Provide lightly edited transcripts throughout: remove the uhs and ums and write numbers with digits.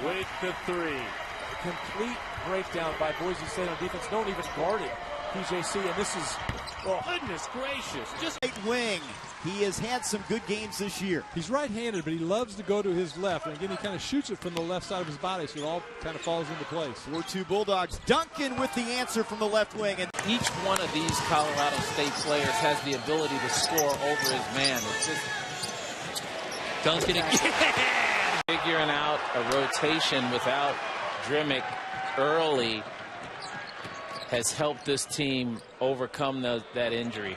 with the three. Complete breakdown by Boise State on defense. Don't even guard it, PJC, and this is, oh, goodness gracious. Just right wing. He has had some good games this year. He's right-handed, but he loves to go to his left. And again, he kind of shoots it from the left side of his body, so it all kind of falls into place. 4-2 Bulldogs. Duncan with the answer from the left wing. And each one of these Colorado State players has the ability to score over his man. It's just Duncan again. Figuring out a rotation without Drimmick early has helped this team overcome that injury.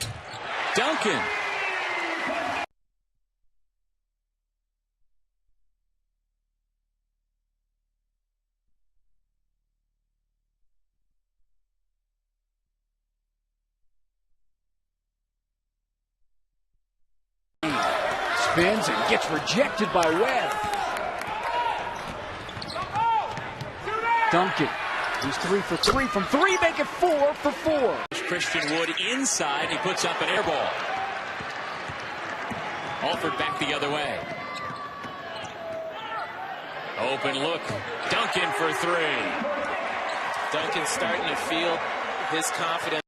Duncan. Spins and gets rejected by Webb. Duncan. He's 3 for 3 from 3, make it 4 for 4. Christian Wood inside. He puts up an air ball. Alford back the other way. Open look. Duncan for 3. Duncan's starting to feel his confidence.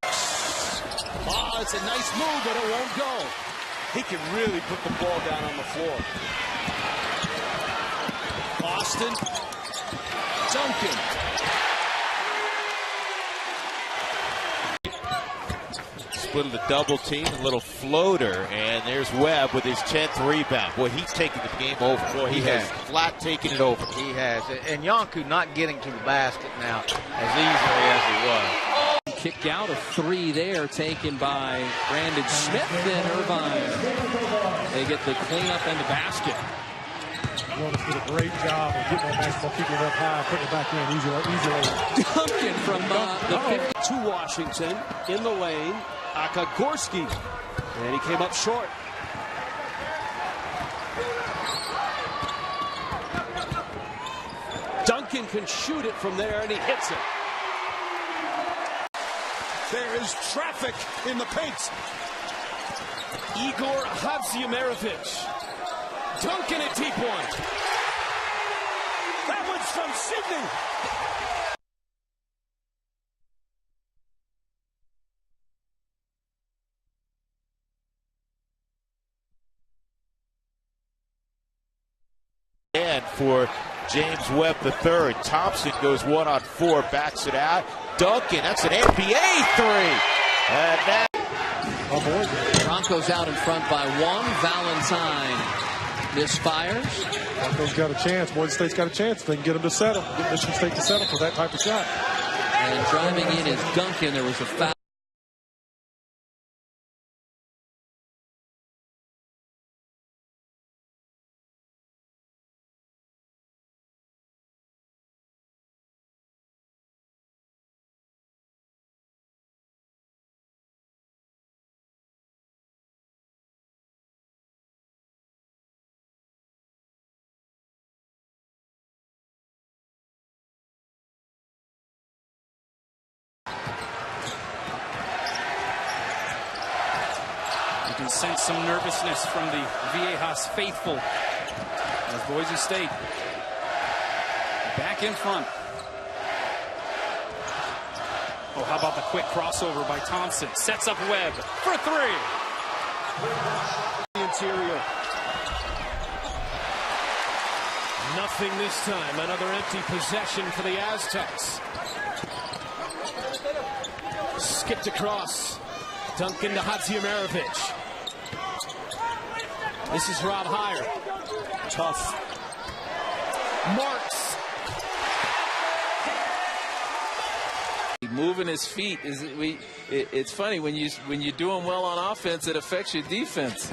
Oh, it's a nice move, but it won't go. He can really put the ball down on the floor. Austin. Duncan. Split the double team, a little floater, and there's Webb with his 10th rebound. Boy, he's taking the game over. Boy, he has flat taken it over. He has. And Yonku not getting to the basket now as easily as he was. Kicked out, a 3 there taken by Brandon Smith and Irvine. They get the cleanup and the basket. Jonas did a great job of getting that basketball, keeping it up high, putting it back in easily. Duncan from the 50 to Washington in the lane. Akagorski, and he came up short. Duncan can shoot it from there, and he hits it. There is traffic in the paint. Igor Hadziumerovich. Duncan a deep one. That one's from Sydney. And for James Webb III, Thompson goes 1 on 4, backs it out. Duncan, that's an NBA 3. And that. Broncos out in front by 1. Valentine misfires. Broncos got a chance. Boise State's got a chance. They can get them to settle. Get Michigan State to settle for that type of shot. And driving in is Duncan. There was a foul. You can sense some nervousness from the Viejas faithful as Boise State back in front. Oh, how about the quick crossover by Thompson? Sets up Webb for 3. Interior. Nothing this time. Another empty possession for the Aztecs. Skipped across. Duncan to Hadziumerovich. This is Rob Heyer. Tough. Marks. Moving his feet it's funny when you're doing well on offense, it affects your defense.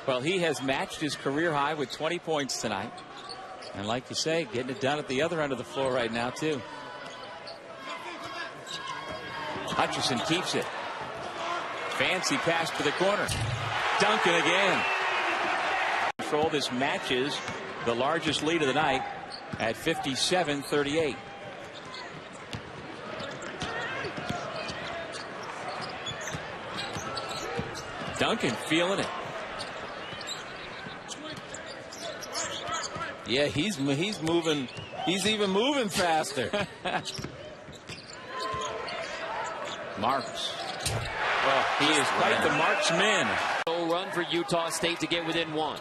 Well, he has matched his career high with 20 points tonight. And like you say, getting it done at the other end of the floor right now, too. Hutchison keeps it. Fancy pass to the corner. Duncan again. Control. This matches the largest lead of the night at 57-38. Duncan feeling it. Yeah, he's moving. He's even moving faster. Marks. Well, he is quite the marksman. Run for Utah State to get within one.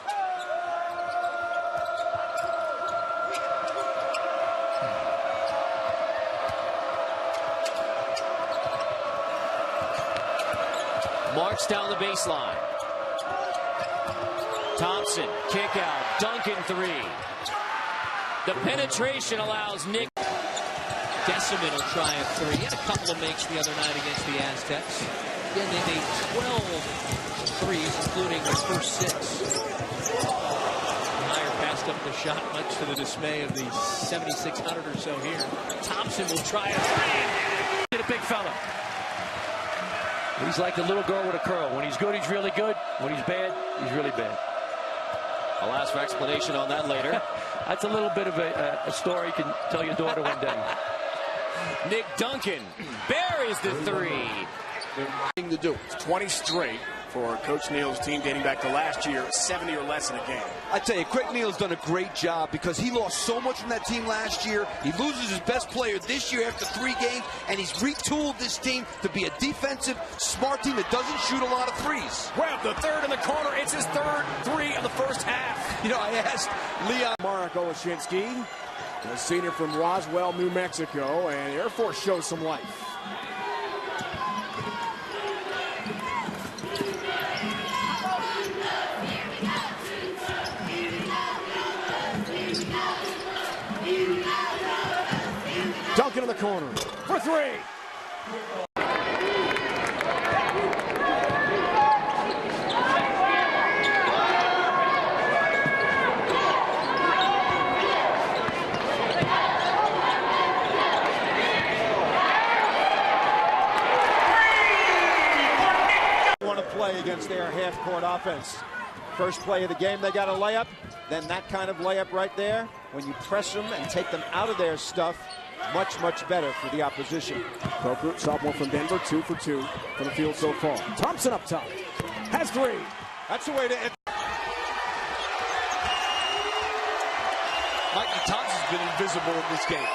Marks down the baseline. Thompson, kick out, Duncan three. The penetration allows Nick. Deciman will try a three. He had a couple of makes the other night against the Aztecs. Again, they made 12 threes, including the first 6. Meyer passed up the shot, much to the dismay of the 7,600 or so here. Thompson will try a three. Get a big fella. He's like a little girl with a curl. When he's good, he's really good. When he's bad, he's really bad. I'll ask for explanation on that later. That's a little bit of a story you can tell your daughter one day. Nick Duncan buries the three. Thing to do. It's 20 straight for Coach Neal's team dating back to last year, 70 or less in a game. I tell you, Quick Neal's done a great job because he lost so much from that team last year. He loses his best player this year after 3 games, and he's retooled this team to be a defensive, smart team that doesn't shoot a lot of threes. Webb, the third in the corner. It's his third three of the first half. You know, I asked Leon. Marek Oleszynski, a senior from Roswell, New Mexico, and Air Force shows some life. Duncan in the corner for three. Want to play against their half-court offense. First play of the game, they got a layup. Then that kind of layup right there, when you press them and take them out of their stuff, much, much better for the opposition. Coker, sophomore from Denver, 2 for 2 from the field so far. Thompson up top, has three. That's the way to end. Mikey Thompson's been invisible in this game.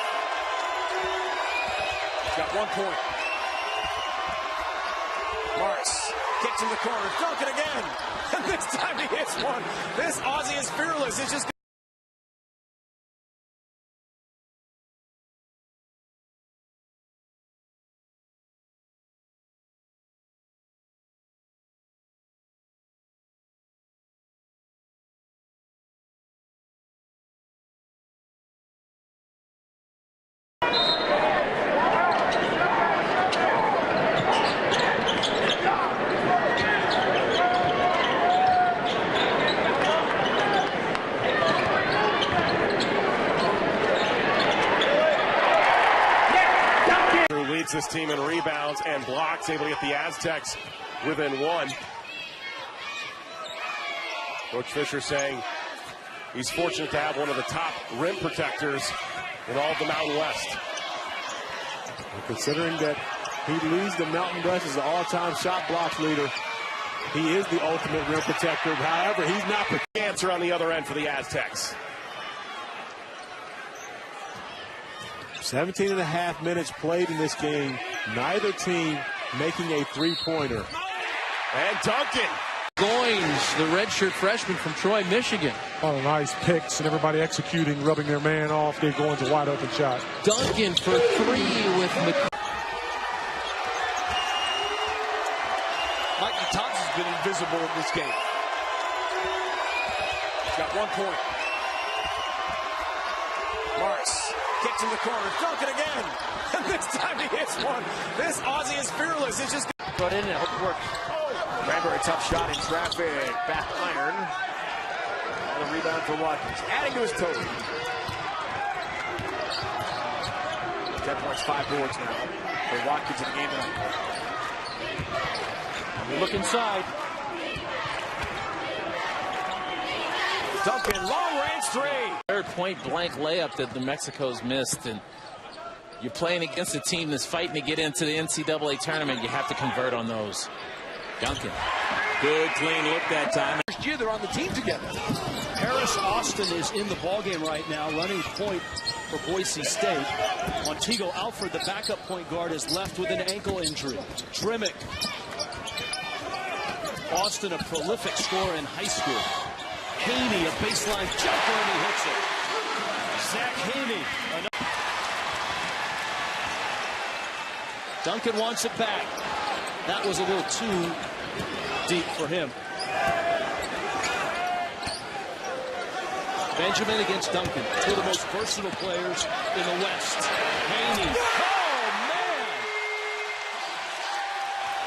He's got 1 point. Marks kicks in the corner, Duncan again. And this time he hits one. This Aussie is fearless. It's just this team in rebounds and blocks, able to get the Aztecs within 1. Coach Fisher saying he's fortunate to have one of the top rim protectors in all of the Mountain West. And considering that he leads the Mountain West as the all-time shot blocks leader, he is the ultimate rim protector. However, he's not the answer on the other end for the Aztecs. 17.5 minutes played in this game. Neither team making a three-pointer. And Duncan. Goins, the redshirt freshman from Troy, Michigan. Oh, nice picks and everybody executing, rubbing their man off. They're going to wide open shot. Duncan for 3 with Mikey Thompson's been invisible in this game. He's got 1 point. Marks kicks in the corner. Duncan again. And this time he hits one. This Aussie is fearless. It's just got in there. Hope it works. Cranberry, tough shot in traffic. Back iron. And a rebound for Watkins. Adding to his total. 10 points, 5 boards now for Watkins in the game tonight. We look inside. Duncan, long-range three. Third point-blank layup that the Mexico's missed, and you're playing against a team that's fighting to get into the NCAA tournament. You have to convert on those. Duncan, good clean look that time. First year they're on the team together. Harris Austin is in the ballgame right now, running point for Boise State. Montego Alford, the backup point guard, is left with an ankle injury. Drimick. Austin, a prolific scorer in high school. Haney, a baseline jumper, and he hits it. Zach Haney. Duncan wants it back. That was a little too deep for him. Benjamin against Duncan. Two of the most versatile players in the West. Haney. Oh,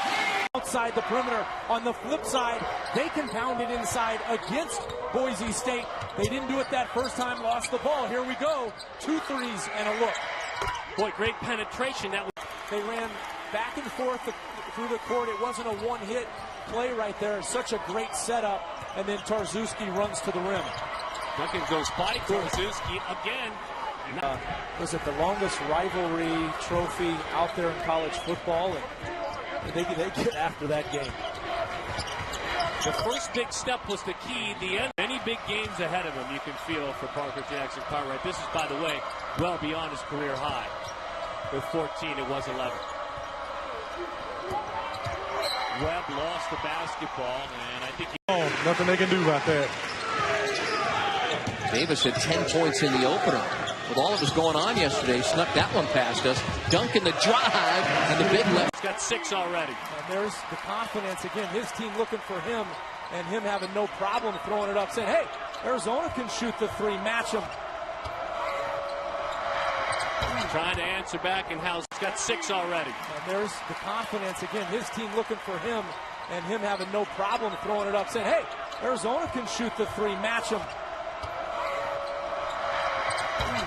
man! Outside the perimeter. On the flip side, they can pound it inside against Boise State. They didn't do it that first time, lost the ball. Here we go. 2 threes and a look. Boy, great penetration. They ran back and forth through the court. It wasn't a one-hit play right there. Such a great setup. And then Tarczewski runs to the rim. Duncan goes by Tarczewski again. Was it the longest rivalry trophy out there in college football? And they get after that game. The first big step was the key. The end. Many big games ahead of him, you can feel, for Parker Jackson Cartwright. This is, by the way, well beyond his career high. With 14, it was 11. Webb lost the basketball, and I think nothing they can do about that. Davis had 10 points in the opener. With all that was going on yesterday, snuck that one past us. Duncan the drive, and the big left. He's got 6 already. And there's the confidence again. His team looking for him, and him having no problem throwing it up, saying, hey, Arizona can shoot the 3, match him. Trying to answer back, and House got 6 already. And there's the confidence again. His team looking for him, and him having no problem throwing it up, saying, hey, Arizona can shoot the 3, match him.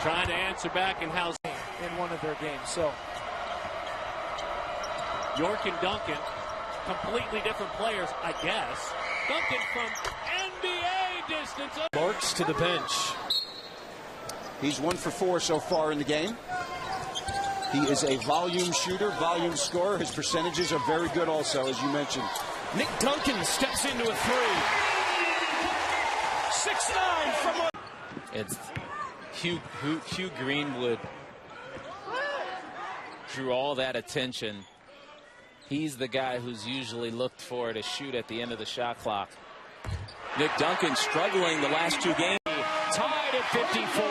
Trying to answer back, and House in one of their games. So York and Duncan, completely different players, I guess. Duncan from NBA distance. Marks to the bench. He's 1 for 4 so far in the game. He is a volume shooter, volume scorer. His percentages are very good also, as you mentioned. Nick Duncan steps into a 3. 6'9" from It's Hugh Greenwood drew all that attention. He's the guy who's usually looked for to shoot at the end of the shot clock. Nick Duncan struggling the last 2 games. Tied at 54.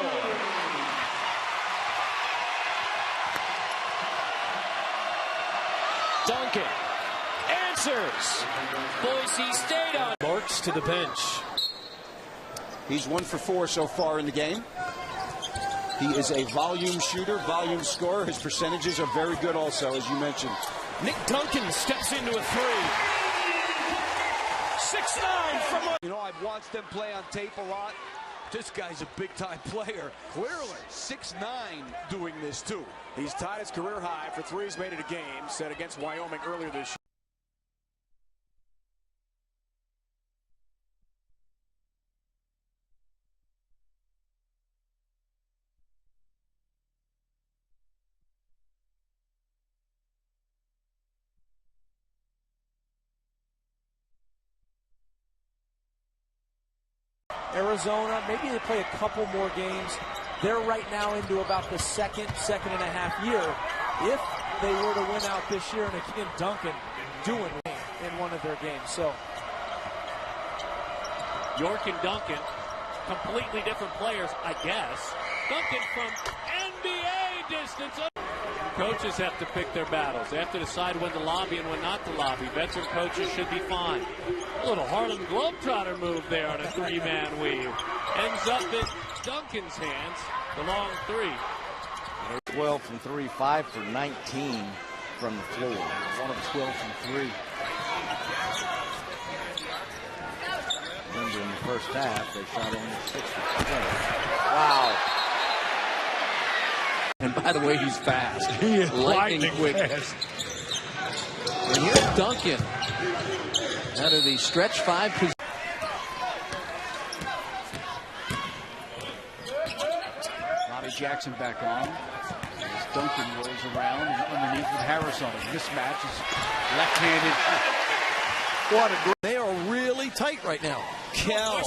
Duncan answers. Boise State on. Marks to the bench. He's 1 for 4 so far in the game. He is a volume shooter, volume scorer. His percentages are very good also, as you mentioned. Nick Duncan steps into a 3. 6'9" from You know, I've watched them play on tape a lot. This guy's a big-time player. Clearly, 6'9", doing this too. He's tied his career high for threes made in a game, set against Wyoming earlier this year. Arizona, maybe they play a couple more games. They're right now into about the second and a half year. If they were to win out this year, and again, Duncan doing in one of their games. So York and Duncan, completely different players, I guess. Duncan from NBA distance. Coaches have to pick their battles. They have to decide when to lobby and when not to lobby. Veteran coaches should be fine. A little Harlem Globetrotter move there on a 3-man weave. Ends up in Duncan's hands. The long 3. 12 from 3, 5 for 19 from the floor. 1 of 12 from 3. Remember, in the first half, they shot only 6 for 20. Wow. And by the way, he's fast. He is lightning quick. Fast. And here's Duncan out of the stretch 5 position. Bobby Jackson back on. As Duncan rolls around underneath with Harris on it. Mismatch is left-handed. What a great. They are really tight right now. Kell.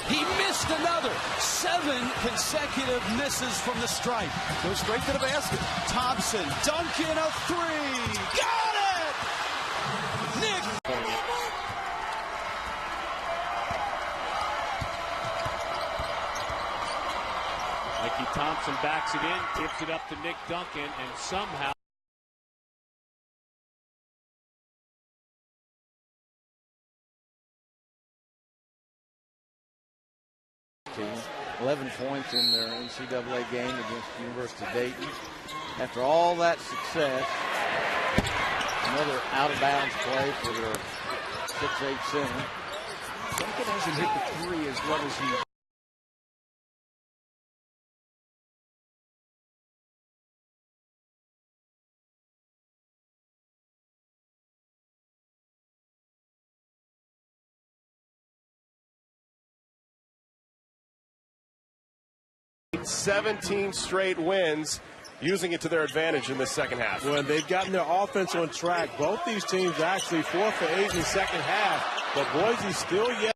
He missed another. 7 consecutive misses from the stripe. Goes straight to the basket. Thompson, Duncan, a 3. Got it! Nick. Mikey Thompson backs it in, gives it up to Nick Duncan, and somehow 11 points in their NCAA game against University of Dayton. After all that success, another out-of-bounds play for their 6'8" center. Duncan hasn't hit the 3 as well as he. "17 straight wins, using it to their advantage in this second half." Well, they've gotten their offense on track. Both these teams actually 4 for 8 in the second half, but Boise still yet.